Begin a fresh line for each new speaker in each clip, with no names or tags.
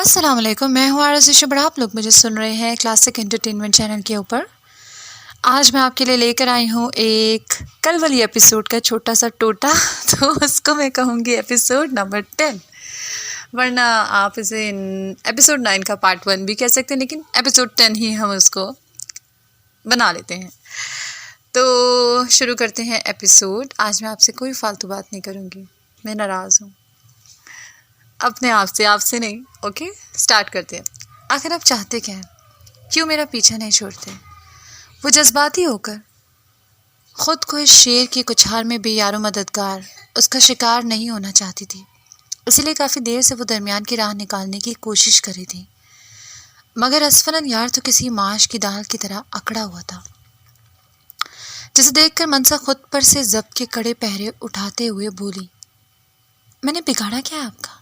السلام علیکم، میں ہوں عارض شبرا. آپ لوگ مجھے سن رہے ہیں کلاسک انٹرٹینمنٹ چینل کے اوپر. آج میں آپ کے لیے لے کر آئی ہوں ایک کل والی ایپیسوڈ کا چھوٹا سا ٹوٹا. تو اس کو میں کہوں گی ایپیسوڈ نمبر 10، ورنہ آپ اسے ایپیسوڈ 9 کا پارٹ 1 بھی کہہ سکتے ہیں، لیکن ایپیسوڈ 10 ہی ہم اس کو بنا لیتے ہیں. تو شروع کرتے ہیں ایپیسوڈ. آج میں آپ سے کوئی فالتو بات نہیں کروں گی، میں ناراض ہوں اپنے آپ سے نہیں. اوکے سٹارٹ کرتے ہیں. آخر آپ چاہتے کیا ہیں؟ کیوں میرا پیچھا نہیں چھوڑتے؟ وہ جذباتی ہو کر خود کو اس شیر کی کچھار میں بے یار و مددگار اس کا شکار نہیں ہونا چاہتی تھی. اسی لیے کافی دیر سے وہ درمیان کی راہ نکالنے کی کوشش کری تھی، مگر اسفناً یار تو کسی ماش کی دال کی طرح اکڑا ہوا تھا، جسے دیکھ کر منسا خود پر سے ضبط کے کڑے پہرے اٹھاتے ہوئے بولی، میں نے بگاڑا کیا آپ کا؟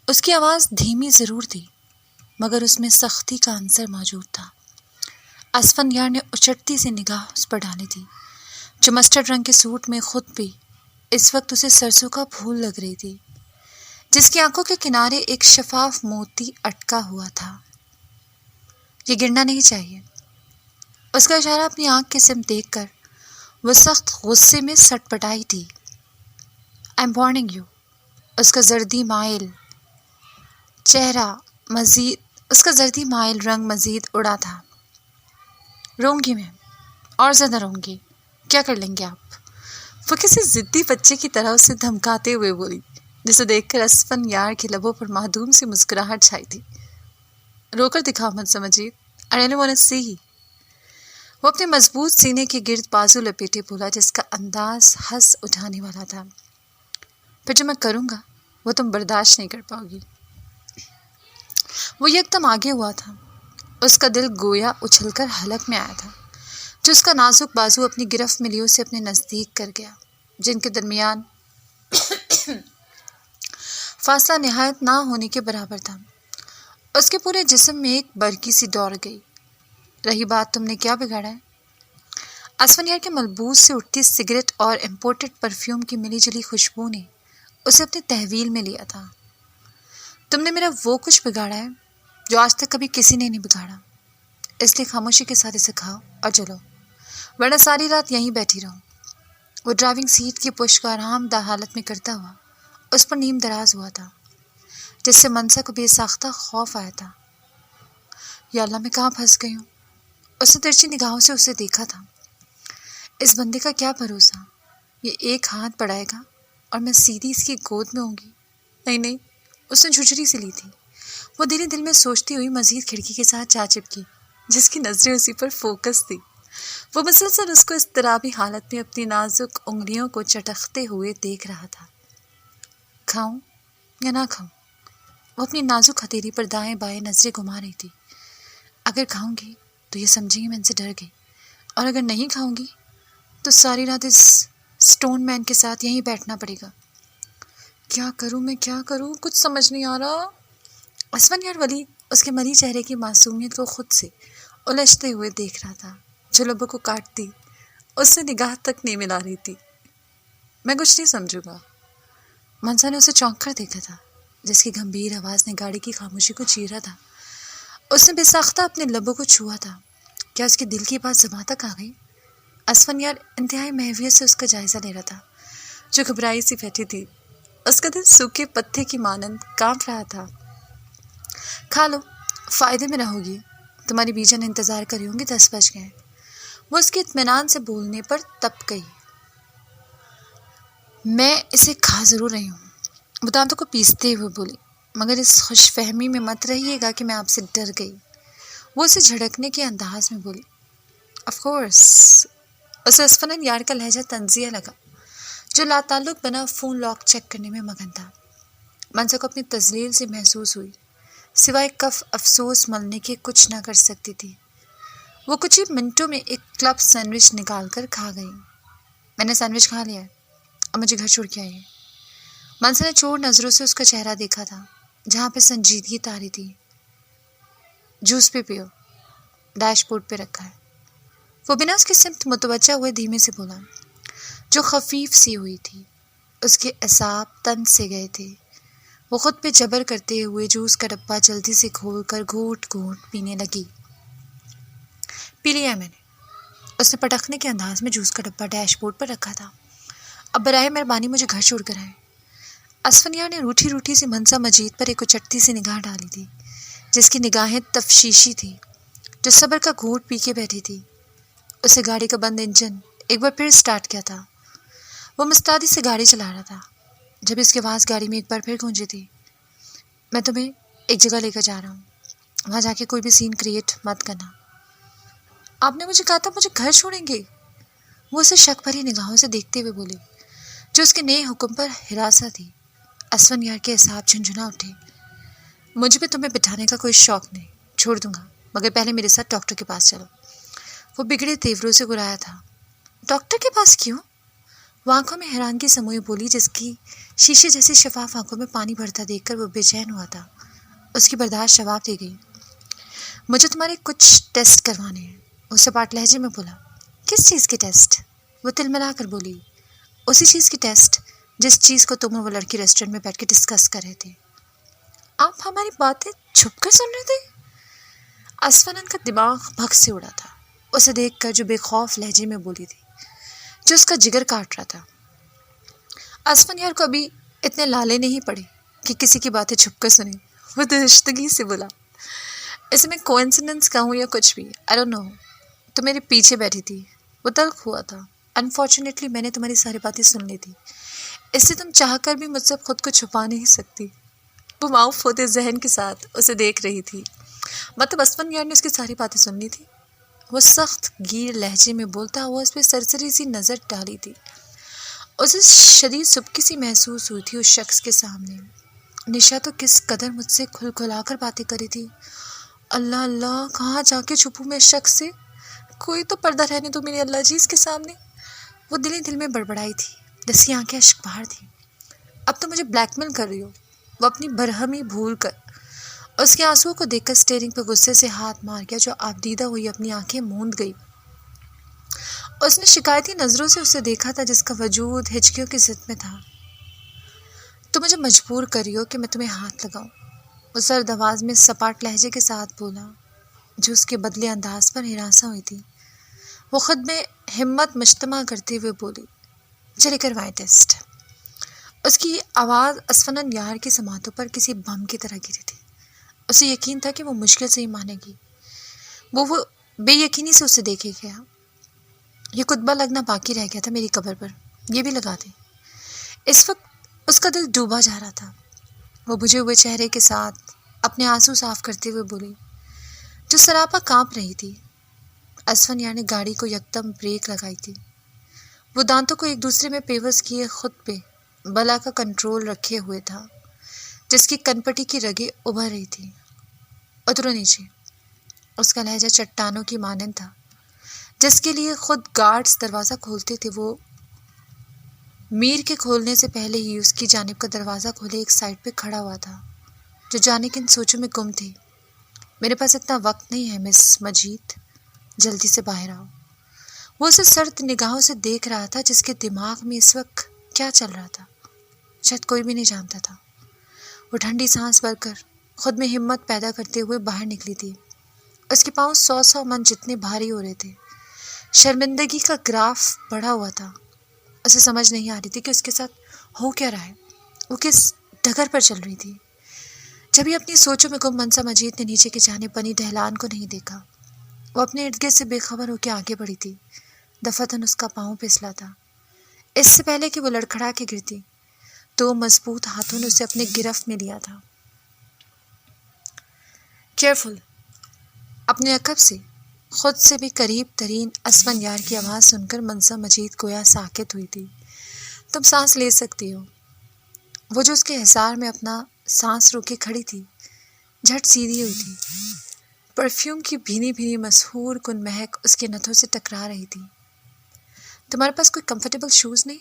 اس کی آواز دھیمی ضرور تھی، مگر اس میں سختی کا عنصر موجود تھا. اسفن یار نے اچٹتی سی نگاہ اس پر ڈالی تھی، جو مسٹرڈ رنگ کے سوٹ میں خود بھی اس وقت اسے سرسوں کا پھول لگ رہی تھی، جس کی آنکھوں کے کنارے ایک شفاف موتی اٹکا ہوا تھا. یہ گرنا نہیں چاہیے. اس کا اشارہ اپنی آنکھ کے سمت دیکھ کر وہ سخت غصے میں سٹ پٹائی تھی. I am warning you. اس کا زردی مائل رنگ مزید اڑا تھا. روں گی میں، اور زیادہ روں گی. کیا کر لیں گے آپ؟ وہ کسی ضدی بچے کی طرح اسے دھمکاتے ہوئے بولی، جسے دیکھ کر اسفن یار کے لبوں پر معدوم سی مسکراہٹ چھائی تھی. رو کر دکھاؤ مت سمجھیے. I really want to see. وہ اپنے مضبوط سینے کے گرد بازو لپیٹے بولا، جس کا انداز ہنس اٹھانے والا تھا. پھر جو میں کروں گا وہ تم برداشت نہیں کر پاؤ گی. وہ یکدم آگے ہوا تھا. اس کا دل گویا اچھل کر حلق میں آیا تھا، جو اس کا نازک بازو اپنی گرفت میں لیے اسے اپنے نزدیک کر گیا، جن کے درمیان فاصلہ نہایت نہ ہونے کے برابر تھا. اس کے پورے جسم میں ایک برقی سی دوڑ گئی. رہی بات تم نے کیا بگاڑا ہے؟ اسفن یار کے ملبوس سے اٹھتی سگریٹ اور امپورٹڈ پرفیوم کی ملی جلی خوشبو نے اسے اپنے تحویل میں لیا تھا. تم نے میرا وہ کچھ بگاڑا ہے جو آج تک کبھی کسی نے نہیں بگاڑا. اس لیے خاموشی کے ساتھ اسے کھاؤ اور چلو، ورنہ ساری رات یہیں بیٹھی رہو. وہ ڈرائیونگ سیٹ کی پشت کو آرام دہ حالت میں کرتا ہوا اس پر نیم دراز ہوا تھا، جس سے منسا کو بے ساختہ خوف آیا تھا. یا اللہ، میں کہاں پھنس گئی ہوں؟ اس نے ترچھی نگاہوں سے اسے دیکھا تھا. اس بندے کا کیا بھروسہ؟ یہ ایک ہاتھ بڑھائے گا اور میں سیدھی اس کی گود میں ہوں گی. نہیں، اس نے جھجری سے لی تھی. وہ دل ہی دل میں سوچتی ہوئی مزید کھڑکی کے ساتھ جا چپکی، جس کی نظریں اسی پر فوکس تھی. وہ مسلسل اس کو اضطرابی حالت میں اپنی نازک انگلیوں کو چٹکتے ہوئے دیکھ رہا تھا. کھاؤں یا نہ کھاؤں؟ وہ اپنی نازک ہتھیلی پر دائیں بائیں نظریں گھما رہی تھی. اگر کھاؤں گی تو یہ سمجھیں گے میں ان سے ڈر گئی، اور اگر نہیں کھاؤں گی تو ساری رات اس سٹون مین کے ساتھ یہیں بیٹھنا پڑے گا. کیا کروں؟ کچھ سمجھ نہیں آ رہا. اسفن یار ولی اس کے مری چہرے کی معصومیت کو خود سے الجھتے ہوئے دیکھ رہا تھا، جو لبوں کو کاٹتی اس سے نگاہ تک نہیں ملا رہی تھی. میں کچھ نہیں سمجھوں گا. منسا نے اسے چونک کر دیکھا تھا، جس کی گمبھیر آواز نے گاڑی کی خاموشی کو چیرا تھا. اس نے بے ساختہ اپنے لبوں کو چھوا تھا. کیا اس کے دل کی بات زباں تک آ گئی؟ اسفن یار انتہائی محویت سے اس کا جائزہ لے رہا تھا، جو گھبرائی سی بیٹھی تھی. اس کا دل سوکھے پتے کی مانند کانپ رہا تھا. کھا لو، فائدے میں رہو گی. تمہاری بیجن انتظار کری ہوں گی، 10 بج گئے. وہ اس کے اطمینان سے بولنے پر تپ گئی. میں اسے کھا ضرور رہی ہوں، وہ دانتوں کو پیستے ہوئے بولی، مگر اس خوش فہمی میں مت رہیے گا کہ میں آپ سے ڈر گئی. وہ اسے جھڑکنے کے انداز میں بولی. Of course. اسے اسفن یار کا لہجہ تنزیہ لگا، جو لاتعلق بنا فون لاک چیک کرنے میں مگن تھا. منسا کو اپنی تذلیل سے محسوس ہوئی، سوائے کف افسوس ملنے کے کچھ نہ کر سکتی تھی. وہ کچھ ہی منٹوں میں ایک کلب سینڈوچ نکال کر کھا گئی. میں نے سینڈوچ کھا لیا ہے، اب مجھے گھر چھوڑ کے آئیے. منسا نے چور نظروں سے اس کا چہرہ دیکھا تھا، جہاں پہ سنجیدگی طاری تھی. جوس پہ پیو، ڈیش بورڈ پہ رکھا ہے. وہ بنا اس کی سمت متوجہ ہوئے دھیمے سے بولا، جو خفیف سی ہوئی تھی. اس کے اعصاب تن سے گئے تھے. وہ خود پہ جبر کرتے ہوئے جوس کا ڈبہ جلدی سے کھول کر گھونٹ گھونٹ پینے لگی۔ پی لیا میں نے، اس نے پٹکنے کے انداز میں جوس کا ڈبہ ڈیش بورڈ پر رکھا تھا۔ اب براہ مہربانی مجھے گھر چھوڑ کر آئے۔ اسفندیار نے روٹھی روٹھی سی منسا مجید پر ایک اچٹتی سی نگاہ ڈالی تھی، جس کی نگاہیں تفشیشی تھی، جو صبر کا گھونٹ پی کے بیٹھی تھی۔ اسے گاڑی کا بند انجن ایک بار پھر سٹارٹ کیا تھا۔ وہ مستعدی سے گاڑی چلا رہا تھا جب اس کی آواز گاڑی میں ایک بار پھر گونجی تھی۔ میں تمہیں ایک جگہ لے کر جا رہا ہوں، وہاں جا کے کوئی بھی سین کریٹ مت کرنا۔ آپ نے مجھے کہا تھا مجھے گھر چھوڑیں گے؟ وہ اسے شک بھری نگاہوں سے دیکھتے ہوئے بولی، جو اس کے نئے حکم پر ہراساں تھی۔ اسفندیار کے اعصاب جھنجھنا اٹھے۔ مجھے بھی تمہیں بٹھانے کا کوئی شوق نہیں، چھوڑ دوں گا، مگر پہلے میرے ساتھ ڈاکٹر کے پاس چلو۔ وہ بگڑے تیوروں سے گرایا تھا۔ ڈاکٹر کے پاس کیوں؟ وہ آنکھوں میں حیرانگی سموئے بولی، جس کی شیشے جیسی شفاف آنکھوں میں پانی بھرتا دیکھ کر وہ بے چین ہوا تھا۔ اس کی برداشت جواب دے گئی، مجھے تمہارے کچھ ٹیسٹ کروانے ہیں۔ وہ سپاٹ لہجے میں بولا، کس چیز کے ٹیسٹ؟ وہ تلملا کر بولی، اسی چیز کی ٹیسٹ جس چیز کو تم اور وہ لڑکی ریسٹورنٹ میں بیٹھ کے ڈسکس کر رہے تھے۔ آپ ہماری باتیں چھپ کر سن رہے تھے؟ اسفنان کا دماغ بھگ سے اڑا تھا، اسے دیکھ کر جو بے خوف لہجے میں بولی تھی، جو اس کا جگر کاٹ رہا تھا۔ اسفندیار کو ابھی اتنے لالے نہیں پڑے کہ کسی کی باتیں چھپ کر سنیں۔ وہ درشتگی سے بولا، اسے میں کوئنسیڈنس کہوں یا کچھ بھی، I don't know۔ تو میرے پیچھے بیٹھی تھی، وہ تلخ ہوا تھا۔ انفارچونیٹلی میں نے تمہاری ساری باتیں سن لی تھی، اس سے تم چاہ کر بھی مجھ سے خود کو چھپا نہیں سکتی۔ وہ معاف ہوتے ذہن کے ساتھ اسے دیکھ رہی تھی۔ مطلب اسفندیار نے اس کی ساری باتیں سن لی تھی؟ وہ سخت گیر لہجے میں بولتا ہوا اس پہ سرسری سی نظر ڈالی تھی۔ اسے شدید سبکی سی محسوس ہوئی تھی اس شخص کے سامنے۔ نشا تو کس قدر مجھ سے کھل کھلا کر باتیں کری تھی۔ اللہ اللہ، کہاں جا کے چھپوں میں اس شخص سے؟ کوئی تو پردہ رہنے دو میرے اللہ جی اس کے سامنے۔ وہ دل ہی دل میں بڑبڑائی تھی، جس کی آنکھیں اشک بہار تھیں۔ اب تو مجھے بلیک میل کر رہی ہو؟ وہ اپنی برہمی بھول کر اس کے آنسوؤں کو دیکھ کر اسٹیئرنگ پہ غصے سے ہاتھ مار گیا، جو آبدیدہ ہوئی اپنی آنکھیں موند گئی۔ اس نے شکایتی نظروں سے اسے دیکھا تھا، جس کا وجود ہچکیوں کی ضد میں تھا۔ تو مجھے مجبور کری ہو کہ میں تمہیں ہاتھ لگاؤں، وہ سرد آواز میں سپاٹ لہجے کے ساتھ بولا، جو اس کے بدلے انداز پر ہراساں ہوئی تھی۔ وہ خود میں ہمت مجتمع کرتے ہوئے بولی، چلے کروائیں ٹیسٹ۔ اس کی آواز اسفندیار کی سماعتوں پر کسی بم کی طرح گری تھی۔ اسے یقین تھا کہ وہ مشکل سے ہی مانے گی۔ وہ بے یقینی سے اسے دیکھے گیا۔ یہ خطبہ لگنا باقی رہ گیا تھا میری قبر پر، یہ بھی لگا دیں۔ اس وقت اس کا دل ڈوبا جا رہا تھا۔ وہ بجھے ہوئے چہرے کے ساتھ اپنے آنسو صاف کرتے ہوئے بولی، جو سراپا کانپ رہی تھی۔ اسفندیار نے گاڑی کو یکدم بریک لگائی تھی۔ وہ دانتوں کو ایک دوسرے میں پیوست کیے خود پہ بلا کا کنٹرول رکھے ہوئے تھا، جس کی کنپٹی کی رگیں ابھر رہی تھی۔ اترو نیچے۔ اس کا لہجہ چٹانوں کی مانند تھا، جس کے لیے خود گارڈز دروازہ کھولتے تھے۔ وہ میر کے کھولنے سے پہلے ہی اس کی جانب کا دروازہ کھولے ایک سائڈ پہ کھڑا ہوا تھا، جو جانے کن سوچوں میں گم تھی۔ میرے پاس اتنا وقت نہیں ہے مس مجید، جلدی سے باہر آؤ۔ وہ اسے سرد نگاہوں سے دیکھ رہا تھا، جس کے دماغ میں اس وقت کیا چل رہا تھا شاید کوئی بھی نہیں جانتا تھا۔ وہ ٹھنڈی سانس بھر کر خود میں ہمت پیدا کرتے ہوئے باہر نکلی تھی۔ اس کے پاؤں 100 من جتنے بھاری ہو رہے تھے۔ شرمندگی کا گراف بڑھا ہوا تھا۔ اسے سمجھ نہیں آ رہی تھی کہ اس کے ساتھ ہو کیا رہا ہے، وہ کس ڈگر پر چل رہی تھی۔ جبھی اپنی سوچوں میں گم منسا مجید نے نیچے کی جانب بنی ڈھلان کو نہیں دیکھا۔ وہ اپنے ارد گرد سے بے خبر ہو کے آگے بڑھی تھی۔ دفعتاً اس کا پاؤں پھسلا تھا۔ اس سے پہلے کہ وہ لڑکھڑا کے گرتی، تو مضبوط ہاتھوں نے اسے اپنے گرفت میں لیا تھا۔ کیئرفل۔ اپنے عقب سے خود سے بھی قریب ترین اسفندیار کی آواز سن کر منسا مجید گویا ساکت ہوئی تھی۔ تم سانس لے سکتی ہو۔ وہ جو اس کے حصار میں اپنا سانس روکے کھڑی تھی، جھٹ سیدھی ہوئی تھی۔ پرفیوم کی بھینی بھینی مسحور کن مہک اس کے نتھوں سے ٹکرا رہی تھی۔ تمہارے پاس کوئی کمفرٹیبل شوز نہیں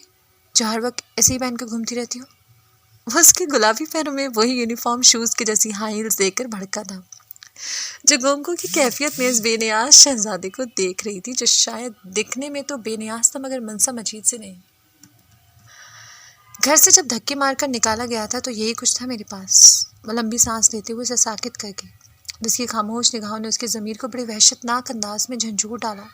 جو ہر وقت ایسے ہی پہن کر گھومتی رہتی ہو؟ وہ اس کے گلابی پیروں میں وہی یونیفارم شوز کے جیسی ہائی ہیلز دیکھ کر بھڑکا تھا، جو گونگو کی کیفیت میں اس بے نیاز شہزادے کو دیکھ رہی تھی، جو شاید دکھنے میں تو بے نیاز تھا مگر منسا مجید سے نہیں۔ گھر سے جب دھکے مار کر نکالا گیا تھا تو یہی کچھ تھا میرے پاس۔ وہ لمبی سانس لیتے ہوئے اسے ساکت کر گئی، جس کی خاموش نگاہوں نے اس کی ضمیر کو بڑے وحشتناک انداز میں جھنجھوڑ ڈالا،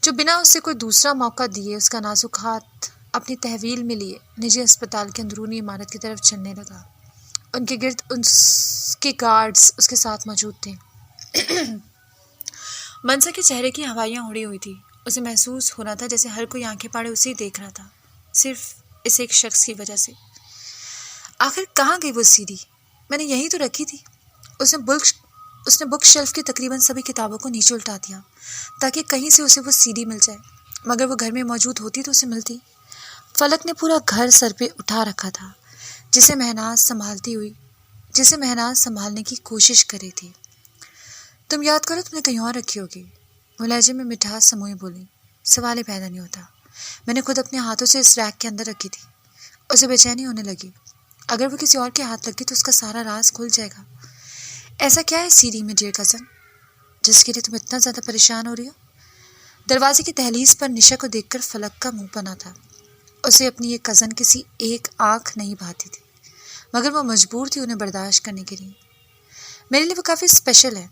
جو بنا اس سے کوئی دوسرا موقع دیے اس کا نازک ہاتھ اپنی تحویل میں لیے نجی اسپتال کی اندرونی عمارت کی طرف چلنے لگا۔ ان کے گرد اس کے گارڈز اس کے ساتھ موجود تھے۔ منسا کے چہرے کی ہوائیاں اڑی ہوئی تھی۔ اسے محسوس ہونا تھا جیسے ہر کوئی آنکھیں پاڑے اسے ہی دیکھ رہا تھا، صرف اس ایک شخص کی وجہ سے۔ آخر کہاں گئی وہ سیڑھی؟ میں نے یہیں تو رکھی تھی۔ اس نے بک شیلف کی تقریباً سبھی کتابوں کو نیچے الٹا دیا تاکہ کہیں سے اسے وہ سیڑھی مل جائے، مگر وہ گھر میں موجود ہوتی تو اسے ملتی۔ فلک نے پورا گھر سر پہ اٹھا رکھا تھا، جسے مہناز سنبھالنے کی کوشش کر رہی تھی۔ تم یاد کرو، تم نے کہیں اور رکھی ہوگی، وہ لہجے میں مٹھاس سموئے بولی۔ سوال ہی پیدا نہیں ہوتا، میں نے خود اپنے ہاتھوں سے اس ریک کے اندر رکھی تھی۔ اسے بے چینی ہونے لگی، اگر وہ کسی اور کے ہاتھ لگی تو اس کا سارا راز کھل جائے گا۔ ایسا کیا ہے سیڑھی میں ڈیئر کزن، جس کے لیے تم اتنا زیادہ پریشان ہو رہی ہو؟ دروازے کی دہلیز پر نشا کو دیکھ کر فلک کا منہ بنا تھا۔ اسے اپنی یہ کزن کسی ایک آنکھ نہیں بھاتی تھی، مگر وہ مجبور تھی انہیں برداشت کرنے کے لیے۔ میرے لیے وہ کافی اسپیشل ہے،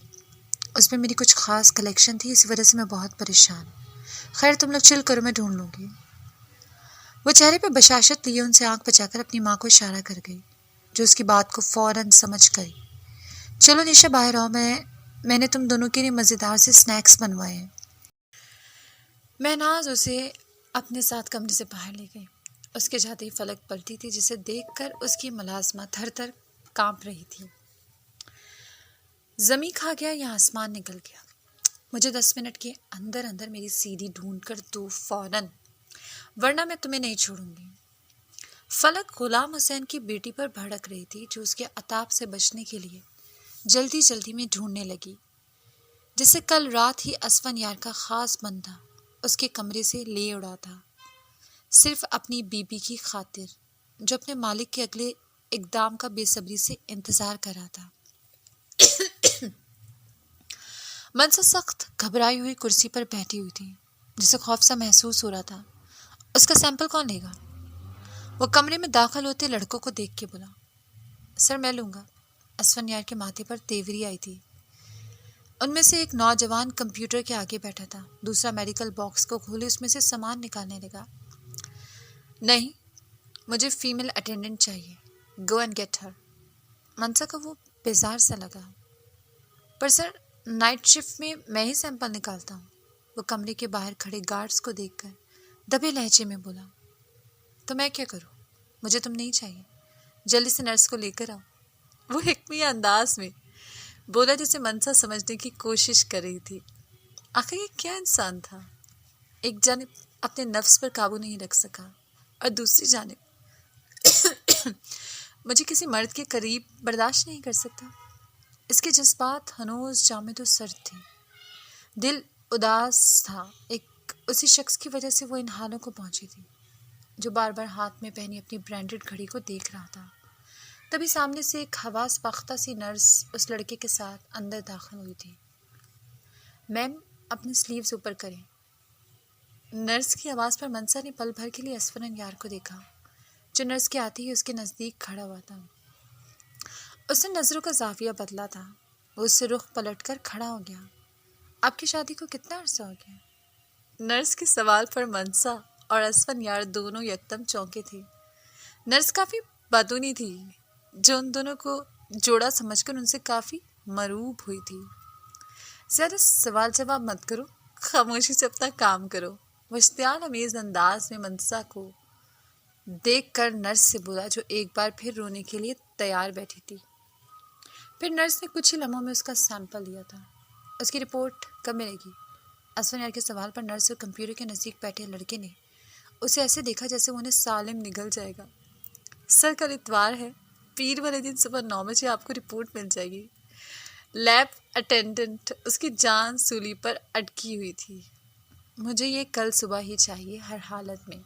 اس میں میری کچھ خاص کلیکشن تھی، اسی وجہ سے میں بہت پریشان۔ خیر تم لوگ چل کرو، میں ڈھونڈ لوں گی۔ وہ چہرے پہ بشاشت لیے ان سے آنکھ بچا کر اپنی ماں کو اشارہ کر گئی، جو اس کی بات کو فوراً سمجھ گئی۔ چلو نشا باہر آؤ، میں نے تم دونوں کے لیے مزیدار سے سنیکس بنوائے ہیں۔ مہناز اسے اپنے ساتھ کمرے سے باہر لے گئی۔ اس کے جاتے ہی فلک پلٹی تھی، جسے دیکھ کر اس کی ملازمہ تھر تھر کانپ رہی تھی۔ زمیں کھا گیا یا آسمان نکل گیا؟ مجھے 10 منٹ کے اندر اندر میری سیڑھی ڈھونڈ کر دو فوراً، ورنہ میں تمہیں نہیں چھوڑوں گی۔ فلک غلام حسین کی بیٹی پر بھڑک رہی تھی، جو اس کے عتاب سے بچنے کے لیے جلدی جلدی میں ڈھونڈنے لگی، جسے کل رات ہی اسفن یار کا خاص بندہ اس کے کمرے سے لے اڑا تھا، صرف اپنی بیوی کی خاطر، جو اپنے مالک کے اگلے اقدام کا بے صبری سے انتظار کر رہا تھا۔ منسا سخت گھبرائی ہوئی کرسی پر بیٹھی ہوئی تھی، جسے خوف سا محسوس ہو رہا تھا۔ اس کا سیمپل کون لے گا؟ وہ کمرے میں داخل ہوتے لڑکوں کو دیکھ کے بولا۔ سر میں لوں گا۔ اسفن یار کے ماتھے پر تیوری آئی تھی۔ ان میں سے ایک نوجوان کمپیوٹر کے آگے بیٹھا تھا، دوسرا میڈیکل باکس کو کھولے اس میں سے سامان نکالنے لگا۔ نہیں، مجھے فیمیل اٹینڈنٹ چاہیے، گو اینڈ گیٹ ہر۔ منسا کو وہ بیزار سا لگا۔ پر سر نائٹ شفٹ میں ہی سیمپل نکالتا ہوں، وہ کمرے کے باہر کھڑے گارڈز کو دیکھ کر دبے لہجے میں بولا۔ تو میں کیا کروں؟ مجھے تم نہیں چاہیے، جلدی سے نرس کو لے کر آؤ، وہ حکمی انداز میں بولا، جسے منسا سمجھنے کی کوشش کر رہی تھی۔ آخر یہ کیا انسان تھا؟ ایک جانب اپنے نفس پر قابو نہیں رکھ سکا، اور دوسری جانب مجھے کسی مرد کے قریب برداشت نہیں کر سکتا۔ اس کے جذبات ہنوز جامد و سرد تھے، دل اداس تھا، ایک اسی شخص کی وجہ سے وہ ان حالوں کو پہنچی تھی، جو بار بار ہاتھ میں پہنی اپنی برانڈڈ گھڑی کو دیکھ رہا تھا۔ تبھی سامنے سے ایک حواس باختہ سی نرس اس لڑکے کے ساتھ اندر داخل ہوئی تھی۔ میم اپنے سلیوز اوپر کریں۔ نرس کی آواز پر منسا نے پل بھر کے لیے اسفن یار کو دیکھا، جو نرس کے آتے ہی اس کے نزدیک کھڑا ہوا تھا۔ اس نے نظروں کا زاویہ بدلا تھا، وہ اس سے رخ پلٹ کر کھڑا ہو گیا۔ آپ کی شادی کو کتنا عرصہ ہو گیا؟ نرس کے سوال پر منسا اور اسفن یار دونوں یکدم چونکے تھے۔ نرس کافی بادونی تھی، جو ان دونوں کو جوڑا سمجھ کر ان سے کافی مروب ہوئی تھی۔ زیادہ سوال جواب مت کرو، خاموشی سے اپنا کام کرو، وہ اشتعال امیز انداز میں منسا کو دیکھ کر نرس سے بولا، جو ایک بار پھر رونے کے لیے تیار بیٹھی تھی۔ پھر نرس نے کچھ ہی لمحوں میں اس کا سیمپل لیا تھا۔ اس کی رپورٹ کب ملے گی؟ اسفن یار کے سوال پر نرس اور کمپیوٹر کے نزدیک بیٹھے لڑکے نے اسے ایسے دیکھا جیسے وہ انہیں سالم نگل جائے گا۔ سر کل اتوار ہے، پیر والے دن صبح 9 بجے آپ کو رپورٹ مل جائے گی۔ لیب اٹینڈنٹ اس کی جان سولی پر اٹکی ہوئی تھی۔ مجھے یہ کل صبح ہی چاہیے، ہر حالت میں۔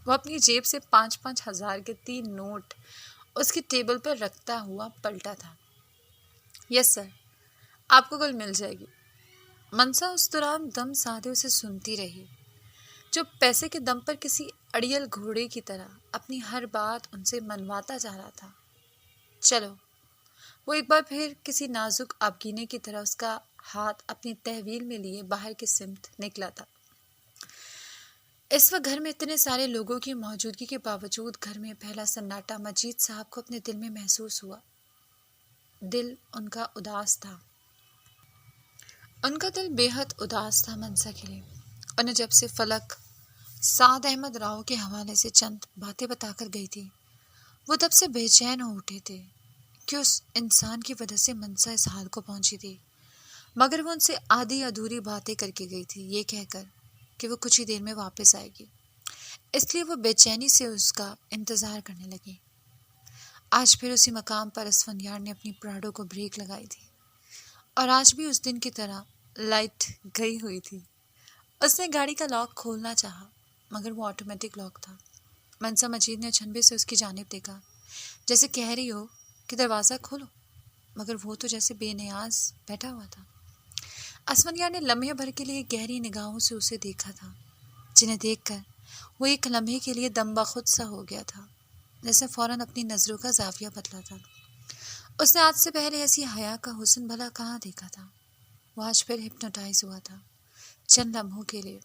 وہ اپنی جیب سے 5-5 ہزار کے 3 نوٹ اس کی ٹیبل پر رکھتا ہوا پلٹا تھا۔ یس سر، آپ کو کل مل جائے گی۔ منسا اس دوران دم سادے اسے سنتی رہی، جو پیسے کے دم پر کسی اڑیل گھوڑے کی طرح اپنی ہر بات ان سے منواتا جا رہا تھا۔ چلو، وہ ایک بار پھر کسی نازک آبگینے کی طرح اس کا ہاتھ اپنی تحویل میں لیے باہر کی سمت نکلا تھا۔ اس وقت گھر میں اتنے سارے لوگوں کی موجودگی کے باوجود گھر میں پہلا سناٹا مجید صاحب کو اپنے دل میں محسوس ہوا۔ دل ان کا اداس تھا۔ ان کا دل بے حد اداس تھا منسا کے لیے۔ انہیں جب سے فلک سعد احمد راؤ کے حوالے سے چند باتیں بتا کر گئی تھی، وہ تب سے بے چین ہو اٹھے تھے کہ اس انسان کی وجہ سے منسا اس حال کو پہنچی تھی، مگر وہ ان سے آدھی ادھوری باتیں کر کے گئی تھی، یہ کہہ کر کہ وہ کچھ ہی دیر میں واپس آئے گی۔ اس لیے وہ بے چینی سے اس کا انتظار کرنے لگی۔ آج پھر اسی مقام پر اسفندیار نے اپنی پراڈو کو بریک لگائی تھی، اور آج بھی اس دن کی طرح لائٹ گئی ہوئی تھی۔ اس نے گاڑی کا لاک کھولنا چاہا، مگر وہ آٹومیٹک لاک تھا۔ منسا مجید نے اچنبے سے اس کی جانب دیکھا، جیسے کہہ رہی ہو کہ دروازہ کھولو، مگر وہ تو جیسے بے نیاز بیٹھا ہوا تھا۔ اسفندیار نے لمحے بھر کے لیے گہری نگاہوں سے اسے دیکھا تھا، جنہیں دیکھ کر وہ ایک لمحے کے لیے دم بخود سا ہو گیا تھا، جیسے فوراً اپنی نظروں کا زاویہ بدلا تھا۔ اس نے آج سے پہلے ایسی حیا کا حسن بھلا کہاں دیکھا تھا۔ وہ آج پھر ہپنوٹائز ہوا تھا چند لمحوں کے لیے۔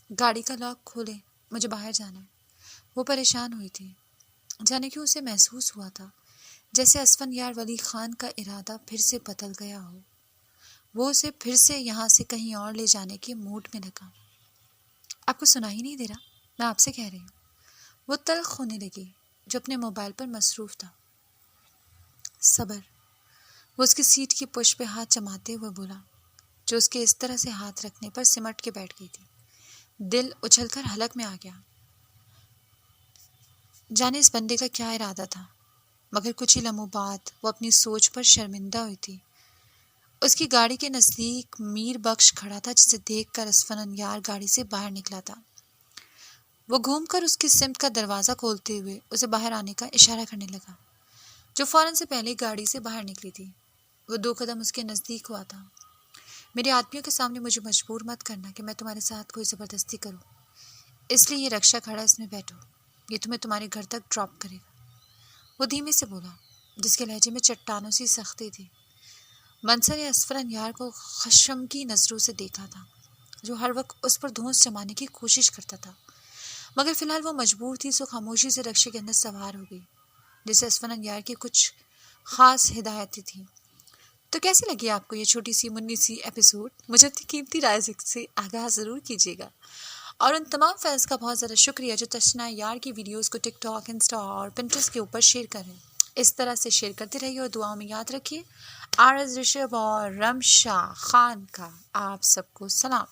گاڑی کا لاک کھولے، مجھے باہر جانا ہے۔ وہ پریشان ہوئی تھی، جانے کیوں اسے محسوس ہوا تھا جیسے اسفندیار ولی خان کا ارادہ پھر سے بدل گیا ہو، وہ اسے پھر سے یہاں سے کہیں اور لے جانے کے موڈ میں لگا۔ آپ کو سنا ہی نہیں دے رہا؟ میں آپ سے کہہ رہی ہوں۔ وہ تلخ ہونے لگی جو اپنے موبائل پر مصروف تھا۔ صبر۔ وہ اس کی سیٹ کی پشت پہ ہاتھ جماتے ہوئے بولا، جو اس کے اس طرح سے ہاتھ رکھنے پر سمٹ کے بیٹھ گئی تھی۔ دل اچھل کر حلق میں آ گیا۔ جانے اس بندے کا کیا ارادہ تھا، مگر کچھ ہی لمحوں بعد وہ اپنی سوچ پر شرمندہ ہوئی تھی۔ اس کی گاڑی کے نزدیک میر بخش کھڑا تھا، جسے دیکھ کر اسفندیار گاڑی سے باہر نکلا تھا۔ وہ گھوم کر اس کی سمت کا دروازہ کھولتے ہوئے اسے باہر آنے کا اشارہ کرنے لگا، جو فوراً سے پہلے گاڑی سے باہر نکلی تھی۔ وہ 2 قدم اس کے نزدیک ہوا تھا۔ میرے آدمیوں کے سامنے مجھے مجبور مت کرنا کہ میں تمہارے ساتھ کوئی زبردستی کروں، اس لیے یہ رکشہ کھڑا، اس میں بیٹھو، یہ تمہیں تمہارے گھر تک ڈراپ کرے گا۔ وہ دھیمے سے بولا، جس کے لہجے میں چٹانوں سی سختی تھی۔ منسا نے اسفندیار کو خشم کی نظروں سے دیکھا تھا، جو ہر وقت اس پر دھونس جمانے کی کوشش کرتا تھا، مگر فی الحال وہ مجبور تھی، سو خاموشی سے رکشے کے اندر سوار ہو گئی، جسے اسفندیار کی کچھ خاص ہدایتیں تھیں۔ تو کیسی لگی آپ کو یہ چھوٹی سی منی سی ایپیسوڈ؟ مجھے اپنی قیمتی رائے سے آگاہ ضرور کیجیے گا، اور ان تمام فینس کا بہت زیادہ شکریہ جو تشنا یار کی ویڈیوز کو ٹک ٹاک، انسٹا اور پنٹرسٹ کے اوپر شیئر کر رہے ہیں۔ اس طرح سے شیئر کرتے رہیے اور دعاؤں میں یاد رکھیے۔ RS رشب اور رمشا خان کا آپ سب کو سلام۔